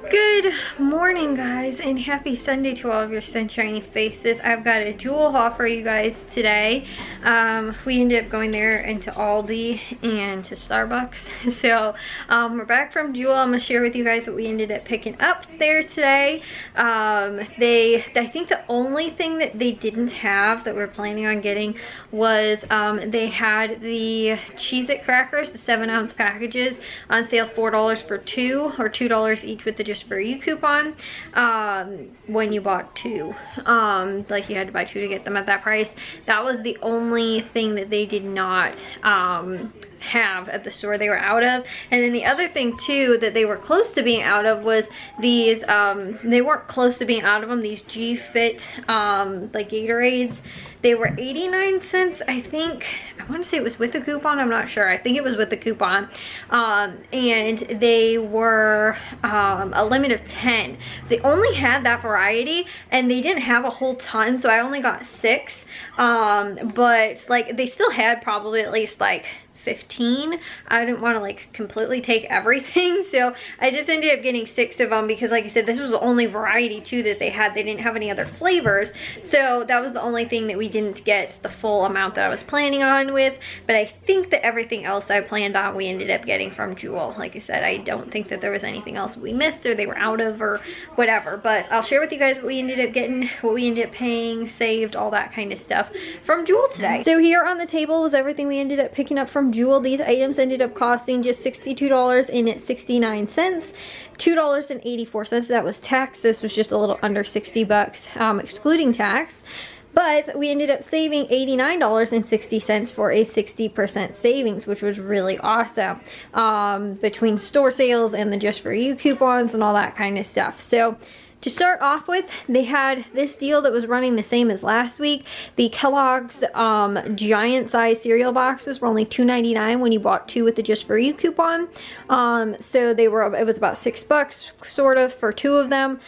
Good morning, guys, and happy Sunday to all of your sunshiny faces. I've got a Jewel haul for you guys today. We ended up going there into Aldi and to Starbucks. So we're back from Jewel. I'm gonna share with you guys what we ended up picking up there today. I think the only thing that they didn't have that we're planning on getting was they had the Cheez-It crackers, the 7-ounce packages, on sale $4 for two, or $2 each with the Just For You coupon when you bought two. Like you had to buy two to get them at that price. That was the only thing that they did not have at the store they were out of. And then the other thing too that they were close to being out of was these they weren't close to being out of them, these G-Fit like Gatorades. They were 89 cents, I think. I want to say it was with the coupon, I'm not sure. I think it was with the coupon. And they were a limit of 10. They only had that variety and they didn't have a whole ton, so I only got 6. But like they still had probably at least like 15. I didn't want to like completely take everything, so I just ended up getting 6 of them because, like I said, this was the only variety too that they had. They didn't have any other flavors, so that was the only thing that we didn't get the full amount that I was planning on with. But I think that everything else I planned on we ended up getting from Jewel. Like I said, I don't think that there was anything else we missed or they were out of or whatever, but I'll share with you guys what we ended up getting, what we ended up paying, saved, all that kind of stuff from Jewel today. So here on the table was everything we ended up picking up from Jewel. These items ended up costing just $62.69, $2.84. That was tax. This was just a little under 60 bucks, excluding tax. But we ended up saving $89.60 for a 60% savings, which was really awesome, between store sales and the Just For You coupons and all that kind of stuff. So to start off with, they had this deal that was running the same as last week. The Kellogg's giant size cereal boxes were only $2.99 when you bought 2 with the Just For You coupon. So they were, it was about $6 sort of for 2 of them,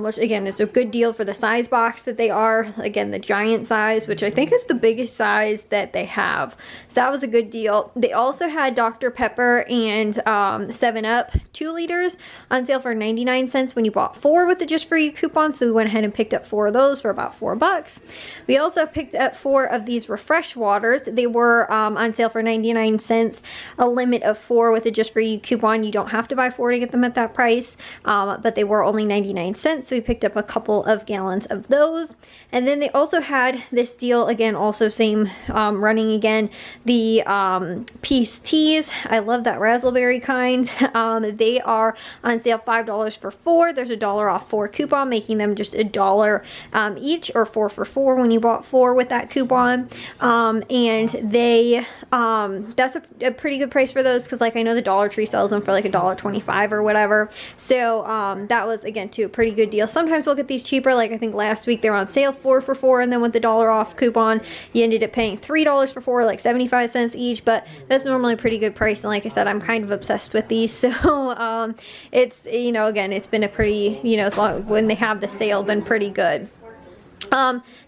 which again is a good deal for the size box that they are. Again, the giant size, which I think is the biggest size that they have. So that was a good deal. They also had Dr. Pepper and 7-Up 2 liters on sale for 99 cents when you bought 4 with the Just For You coupon, so we went ahead and picked up 4 of those for about $4. We also picked up 4 of these Refresh waters. They were on sale for 99 cents, a limit of 4 with the Just For You coupon. You don't have to buy 4 to get them at that price, but they were only 99 cents, so we picked up a couple of gallons of those. And then they also had this deal again, also same running again, the Peace Teas. I love that raspberry kind. They are on sale $5 for 4. There's $1 off 4 coupon, making them just $1 each, or 4 for 4 when you bought 4 with that coupon. And they that's a pretty good price for those, because like I know the Dollar Tree sells them for like $1.25 or whatever. So that was again too a pretty good deal. Sometimes we'll get these cheaper, like I think last week they were on sale 4 for 4, and then with the $1 off coupon you ended up paying $3 for 4, like 75 cents each, but that's normally a pretty good price. And like I said, I'm kind of obsessed with these, so it's, you know, again, it's been a pretty, you know, as long when they have the sale, been pretty good.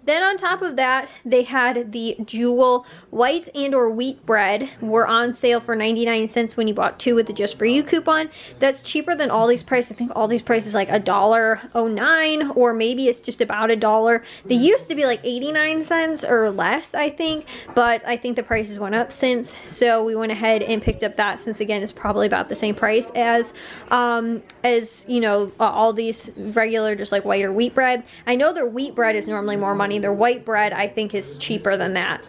Then on top of that, they had the Jewel white and or wheat bread were on sale for 99 cents when you bought 2 with the Just For You coupon. That's cheaper than Aldi's price. I think Aldi's price is like $1.09, or maybe it's just about $1. They used to be like 89 cents or less, I think, but I think the prices went up since, so we went ahead and picked up that, since again it's probably about the same price as you know, Aldi's regular just like white or wheat bread. I know their wheat bread is normally more money. Their white bread I think is cheaper than that.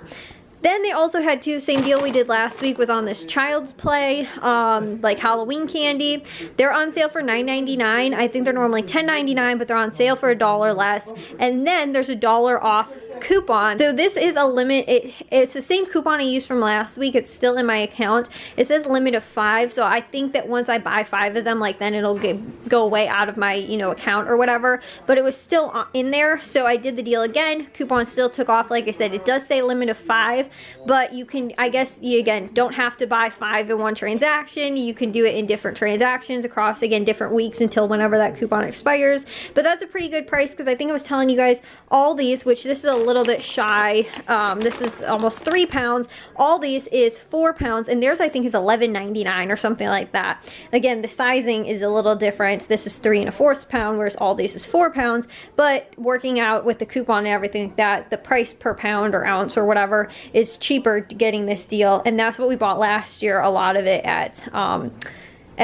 Then they also had too, same deal we did last week, was on this Child's Play, like Halloween candy. They're on sale for $9.99. I think they're normally $10.99, but they're on sale for $1 less. And then there's $1 off coupon. So this is a limit. It's the same coupon I used from last week. It's still in my account. It says limit of 5. So I think that once I buy 5 of them, like then it'll go away out of my, you know, account or whatever. But it was still in there. So I did the deal again. Coupon still took off. Like I said, it does say limit of 5, but you can, I guess you again don't have to buy 5 in one transaction. You can do it in different transactions across, again, different weeks until whenever that coupon expires. But that's a pretty good price, because I think I was telling you guys all these, which this is a little bit shy. This is almost 3 pounds. Aldi's is 4 pounds, and theirs I think is $11.99 or something like that. Again, the sizing is a little different. This is 3 1/4 pound, whereas Aldi's is 4 pounds. But working out with the coupon and everything like that, the price per pound or ounce or whatever is cheaper getting this deal, and that's what we bought last year. A lot of it at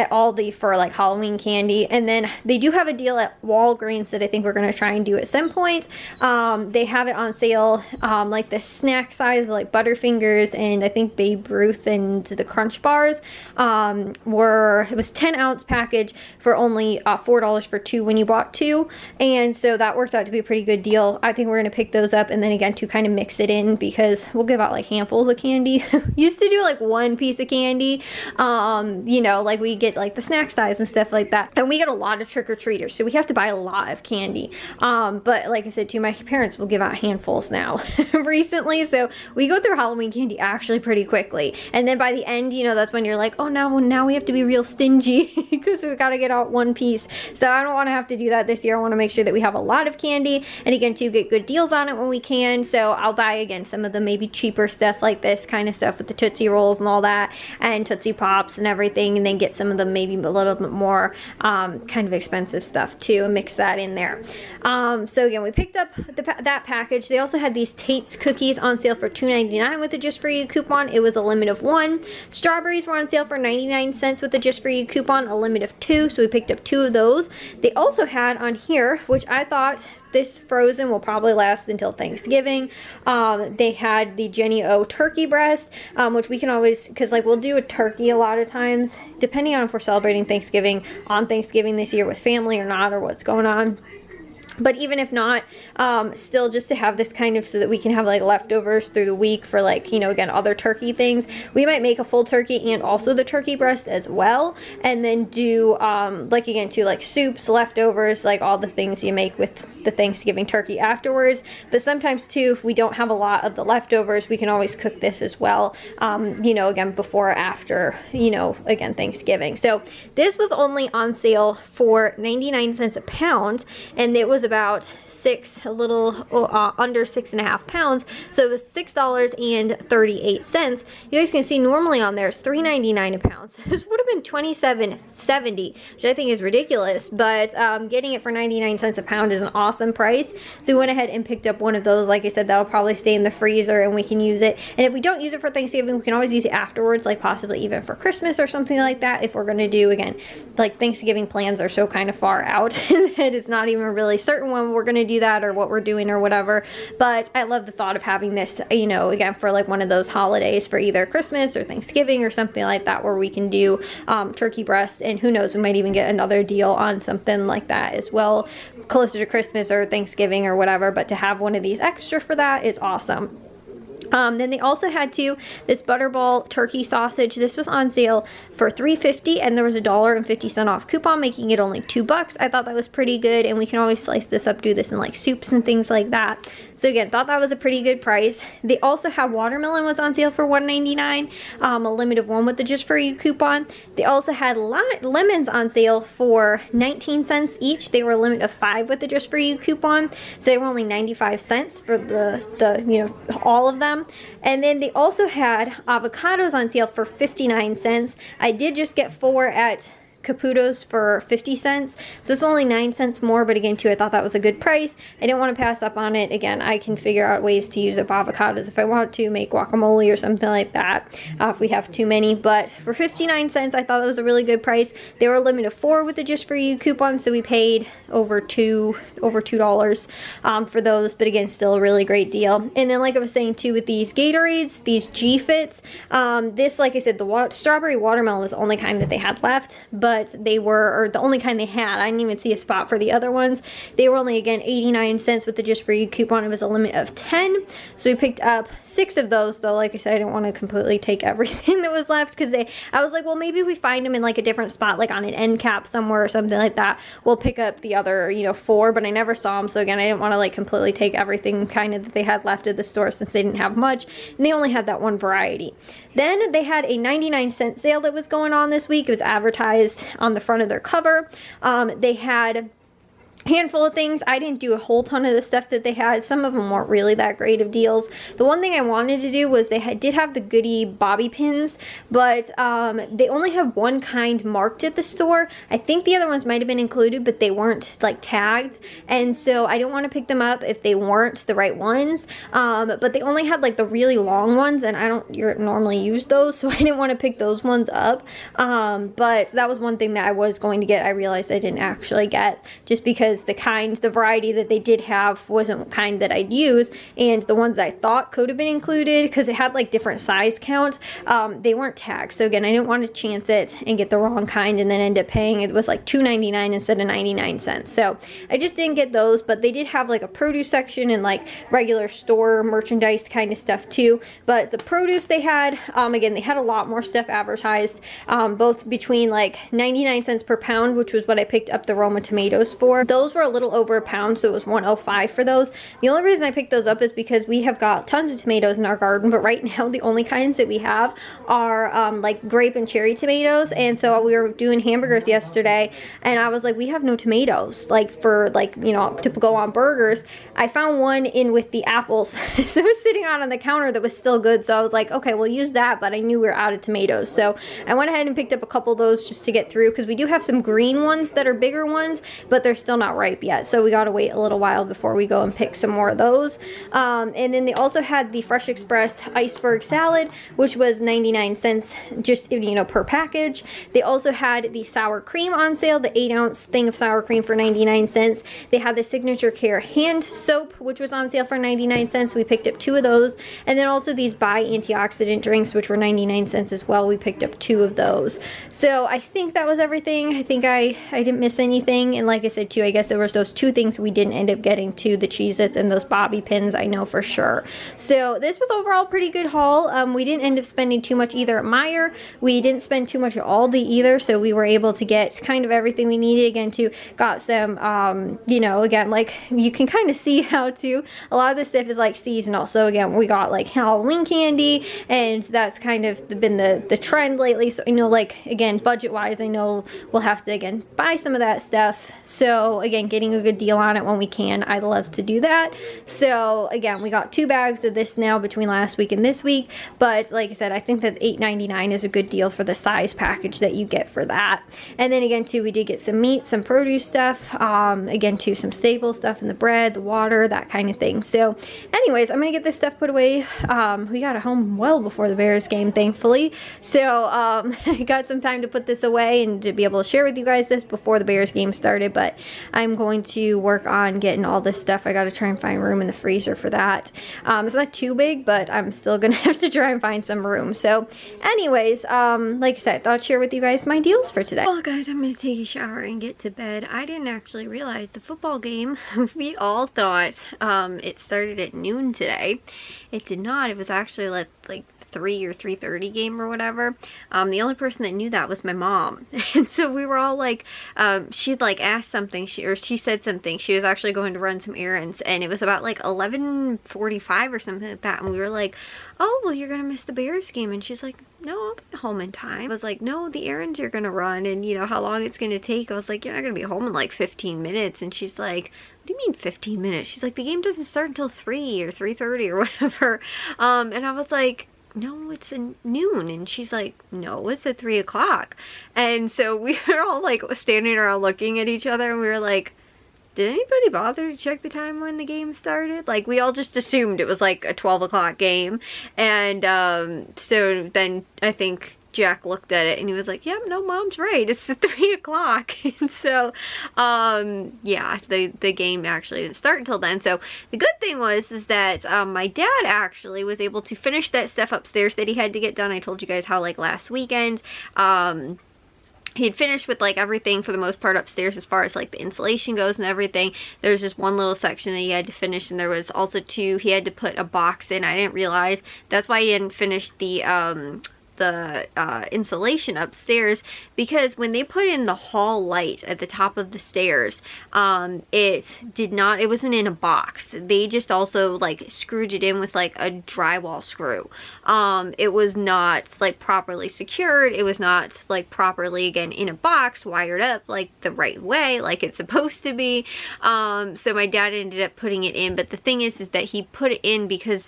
Aldi for like Halloween candy. And then they do have a deal at Walgreens that I think we're going to try and do at some point. They have it on sale, like the snack size, like Butterfingers and I think Babe Ruth and the Crunch Bars it was 10 ounce package for only $4 for 2 when you bought 2. And so that worked out to be a pretty good deal. I think we're going to pick those up, and then again to kind of mix it in, because we'll give out like handfuls of candy. Used to do like 1 piece of candy, you know, like we get like the snack size and stuff like that, and we get a lot of trick-or-treaters, so we have to buy a lot of candy. But like I said too, my parents will give out handfuls now recently, so we go through Halloween candy actually pretty quickly. And then by the end, you know, that's when you're like, oh no, now we have to be real stingy because we've got to get out 1 piece. So I don't want to have to do that this year. I want to make sure that we have a lot of candy, and again to get good deals on it when we can. So I'll buy again some of the maybe cheaper stuff like this kind of stuff with the Tootsie Rolls and all that, and Tootsie Pops and everything, and then get some of the maybe a little bit more kind of expensive stuff too, and mix that in there. So again, we picked up that package. They also had these Tate's cookies on sale for $2.99 with the Just For You coupon. It was a limit of 1. Strawberries were on sale for 99 cents with the Just For You coupon, a limit of 2, so we picked up 2 of those. They also had on here, which I thought this frozen will probably last until Thanksgiving. They had the Jenny O turkey breast, which we can always, because like we'll do a turkey a lot of times, depending on if we're celebrating Thanksgiving on Thanksgiving this year with family or not, or what's going on. But even if not, still just to have this kind of so that we can have like leftovers through the week for like, you know, again, other turkey things. We might make a full turkey and also the turkey breast as well. And then do like again to like soups, leftovers, like all the things you make with the Thanksgiving turkey afterwards. But sometimes too, if we don't have a lot of the leftovers, we can always cook this as well, you know, again, before or after, you know, again, Thanksgiving. So this was only on sale for 99 cents a pound, and it was about a little under 6.5 pounds, so it was $6.38. You guys can see normally on there it's $3.99 a pound, so this would have been $27.70, which I think is ridiculous, but getting it for 99 cents a pound is an awesome price. So we went ahead and picked up one of those. Like I said, that'll probably stay in the freezer and we can use it, and if we don't use it for Thanksgiving, we can always use it afterwards, like possibly even for Christmas or something like that, if we're going to do, again, like Thanksgiving plans are so kind of far out that it's not even really certain when we're going to do that or what we're doing or whatever. But I love the thought of having this, you know, again, for like one of those holidays for either Christmas or Thanksgiving or something like that, where we can do turkey breasts, and who knows, we might even get another deal on something like that as well closer to Christmas or Thanksgiving or whatever. But to have one of these extra for that is awesome. Then they also had this Butterball turkey sausage. This was on sale for $3.50, and there was a $1.50 off coupon, making it only $2. I thought that was pretty good, and we can always slice this up, do this in like soups and things like that. So again, thought that was a pretty good price. They also had watermelon was on sale for $1.99, a limit of 1 with the Just For You coupon. They also had lemons on sale for 19 cents each. They were a limit of 5 with the Just For You coupon, so they were only 95 cents for the you know, all of them. And then they also had avocados on sale for 59 cents. I did just get 4 at Caputo's for 50 cents, so it's only 9 cents more, but again too, I thought that was a good price. I didn't want to pass up on it. Again, I can figure out ways to use up avocados if I want to make guacamole or something like that, if we have too many. But for 59 cents, I thought that was a really good price. They were a limit of 4 with the Just For You coupon, so we paid over $2 for those, but again, still a really great deal. And then like I was saying too, with these Gatorades, these G-Fits, this, like I said, the strawberry watermelon was the only kind that they had left, but they were, or the only kind they had. I didn't even see a spot for the other ones. They were only, again, 89 cents with the Just For You coupon. It was a limit of 10, so we picked up 6 of those, though. Like I said, I didn't want to completely take everything that was left, because I was like, well, maybe if we find them in like a different spot, like on an end cap somewhere or something like that, we'll pick up the other, you know, 4, but I never saw them. So again, I didn't want to like completely take everything kind of that they had left at the store, since they didn't have much, and they only had that one variety. Then they had a 99-cent sale that was going on this week. It was advertised on the front of their cover. They had handful of things. I didn't do a whole ton of the stuff that they had. Some of them weren't really that great of deals. The one thing I wanted to do was they did have the Goody bobby pins, but they only have one kind marked at the store. I think the other ones might have been included, but they weren't like tagged, and so I didn't want to pick them up if they weren't the right ones. But they only had like the really long ones, and I don't normally use those, so I didn't want to pick those ones up. But that was one thing that I was going to get. I realized I didn't actually get, just because the variety that they did have wasn't kind that I'd use, and the ones I thought could have been included, because it had like different size count, they weren't tagged. So again, I didn't want to chance it and get the wrong kind and then end up paying, it was like $2.99 instead of 99 cents. So I just didn't get those, but they did have like a produce section and like regular store merchandise kind of stuff too. But the produce they had, again, they had a lot more stuff advertised, both between like 99 cents per pound, which was what I picked up the Roma tomatoes for. Those were a little over a pound, so it was $1.05 for those. The only reason I picked those up is because we have got tons of tomatoes in our garden, but right now the only kinds that we have are like grape and cherry tomatoes. And so we were doing hamburgers yesterday, and I was like, we have no tomatoes like for like, you know, to go on burgers. I found one in with the apples that was sitting on the counter that was still good, so I was like, okay, we'll use that, but I knew we were out of tomatoes, so I went ahead and picked up a couple of those just to get through, because we do have some green ones that are bigger ones, but they're still not ripe yet, so we gotta wait a little while before we go and pick some more of those. And then they also had the Fresh Express iceberg salad, which was 99 cents just, you know, per package. They also had the sour cream on sale, the 8-ounce thing of sour cream for 99 cents. They had the Signature Care hand soap, which was on sale for 99 cents. We picked up 2 of those. And then also these Bai antioxidant drinks, which were 99 cents as well. We picked up 2 of those. So I think that was everything. I think I didn't miss anything. And like I said too, I guess there was those 2 things we didn't end up getting too, the Cheez-Its and those bobby pins, I know for sure. So this was overall a pretty good haul. We didn't end up spending too much either at Meijer. We didn't spend too much at Aldi either, so we were able to get kind of everything we needed. Again, too, got some, you know, again, like you can kind of see how to, a lot of this stuff is like seasonal. So again, we got like Halloween candy, and that's kind of been the trend lately. So, you know, like again, budget wise, I know we'll have to again buy some of that stuff. So again, getting a good deal on it when we can, I love to do that. So again, we got 2 bags of this now between last week and this week, but like I said, I think that $8.99 is a good deal for the size package that you get for that. And then again too, we did get some meat, some produce stuff, again too, some staple stuff in the bread, the water, that kind of thing. So anyways, I'm gonna get this stuff put away. We got it home well before the Bears game, thankfully, so I got some time to put this away and to be able to share with you guys this before the Bears game started. But I'm going to work on getting all this stuff. I got to try and find room in the freezer for that. It's not too big, but I'm still gonna have to try and find some room. So anyways, like I said, I thought I'd share with you guys my deals for today. Well guys, I'm gonna take a shower and get to bed. I didn't actually realize the football game, we all thought it started at noon today. It did not. It was actually like 3 or 3:30 game or whatever. The only person that knew that was my mom. And so we were all like, she'd like asked something, she said something. She was actually going to run some errands, and it was about like 11:45 or something like that. And we were like, oh, well, you're gonna miss the Bears game. And she's like, no, I'll be home in time. I was like, no, the errands you're gonna run, and you know how long it's gonna take. I was like, you're not gonna be home in like 15 minutes. And she's like, what do you mean 15 minutes? She's like, the game doesn't start until 3 or 3:30 or whatever. And I was like, no, it's at noon. And she's like, no, it's at 3 o'clock. And so we were all like standing around looking at each other, and we were like, did anybody bother to check the time when the game started? Like, we all just assumed it was like a 12 o'clock game. And so then I think Jack looked at it and he was like, yep, no, mom's right, it's at 3 o'clock. And so yeah, the game actually didn't start until then. So the good thing was is that my dad actually was able to finish that stuff upstairs that he had to get done. I told you guys how like last weekend he had finished with like everything for the most part upstairs as far as like the insulation goes and everything. There was just one little section that he had to finish, and there was also 2, he had to put a box in. I didn't realize that's why he didn't finish the insulation upstairs, because when they put in the hall light at the top of the stairs, it wasn't in a box. They just also like screwed it in with like a drywall screw. It was not like properly secured. It was not like properly, again, in a box, wired up like the right way, like it's supposed to be. So my dad ended up putting it in, but the thing is that he put it in because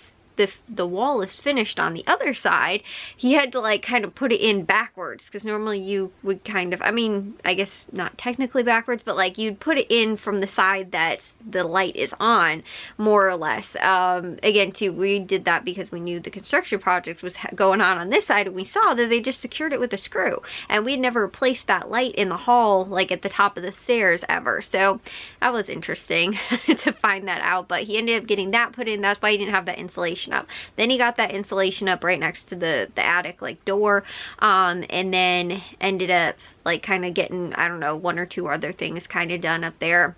the wall is finished on the other side. He had to like kind of put it in backwards, because normally you would kind of, I mean, I guess not technically backwards, but like you'd put it in from the side that the light is on, more or less. Again, too, we did that because we knew the construction project was going on this side, and we saw that they just secured it with a screw, and we'd never replaced that light in the hall like at the top of the stairs ever. So that was interesting to find that out, but he ended up getting that put in. That's why he didn't have that insulation up. Then he got that insulation up right next to the attic like door, and then ended up like kind of getting, I don't know, one or two other things kind of done up there.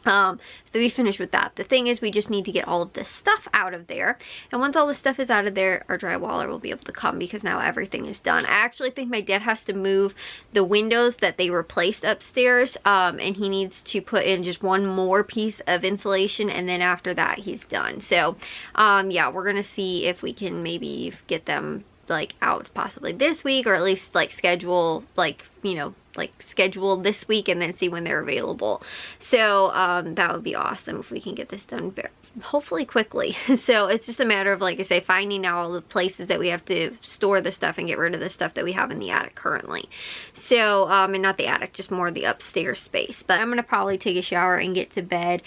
So we finished with that. The thing is, we just need to get all of this stuff out of there, and once all the stuff is out of there, our drywaller will be able to come, because now everything is done. I actually think my dad has to move the windows that they replaced upstairs, and he needs to put in just one more piece of insulation, and then after that he's done. So yeah, we're gonna see if we can maybe get them like out possibly this week, or at least like schedule, like, you know, like schedule this week and then see when they're available. So that would be awesome if we can get this done hopefully quickly. So it's just a matter of, like I say, finding out all the places that we have to store the stuff and get rid of the stuff that we have in the attic currently. So and not the attic, just more the upstairs space. But I'm gonna probably take a shower and get to bed.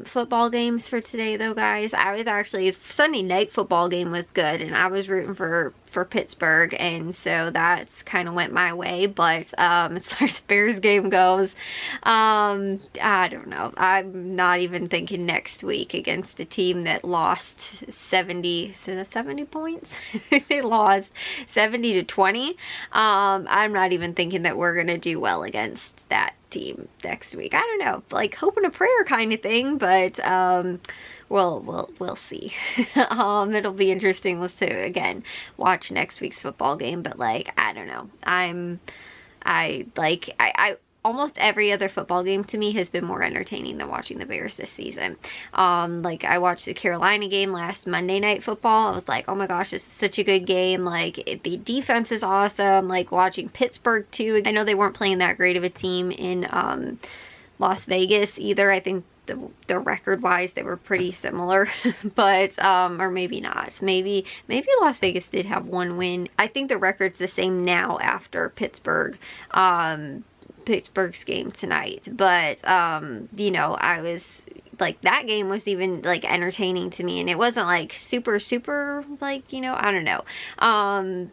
Football games for today though, guys. I was actually, Sunday night football game was good, and I was rooting for Pittsburgh, and so that's kind of went my way. But as far as the Bears game goes, I don't know. I'm not even thinking next week against a team that lost 70 points. They lost 70-20. I'm not even thinking that we're gonna do well against that team next week. I don't know, like hope and a prayer kind of thing, but we'll see. It'll be interesting to again watch next week's football game, but like I don't know, I almost every other football game to me has been more entertaining than watching the Bears this season. Like I watched the Carolina game last Monday Night Football. I was like, oh my gosh, this is such a good game. Like the defense is awesome. Like watching Pittsburgh too. I know they weren't playing that great of a team in Las Vegas either. I think the record wise they were pretty similar, but or maybe not. Maybe Las Vegas did have one win. I think the record's the same now after Pittsburgh's game tonight. But you know, I was like, that game was even like entertaining to me, and it wasn't like super like, you know, I don't know,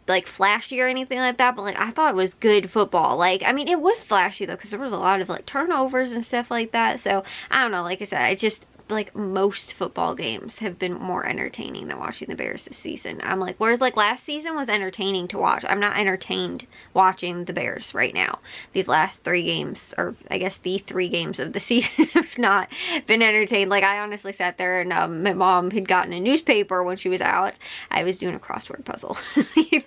like flashy or anything like that, but like I thought it was good football. Like I mean, it was flashy though, because there was a lot of like turnovers and stuff like that. So I don't know, like I said, I just like most football games have been more entertaining than watching the Bears this season. I'm like, whereas like last season was entertaining to watch, I'm not entertained watching the Bears right now. These last 3 games, or I guess the 3 games of the season, have not been entertained. Like I honestly sat there, and my mom had gotten a newspaper when she was out. I was doing a crossword puzzle.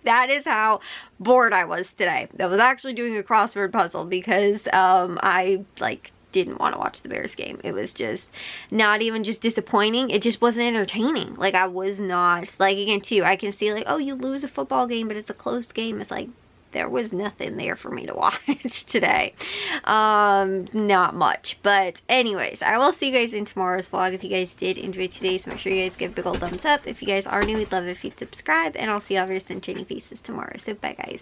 That is how bored I was today. I was actually doing a crossword puzzle because I like didn't want to watch the Bears game. It was just not even just disappointing, it just wasn't entertaining. Like I was not, like again too, I can see like, oh, you lose a football game but it's a close game. It's like there was nothing there for me to watch today. Not much. But anyways, I will see you guys in tomorrow's vlog. If you guys did enjoy today's, make sure you guys give a big old thumbs up. If you guys are new, we'd love if you'd subscribe, and I'll see y'all very soon, shiny faces tomorrow. So bye guys.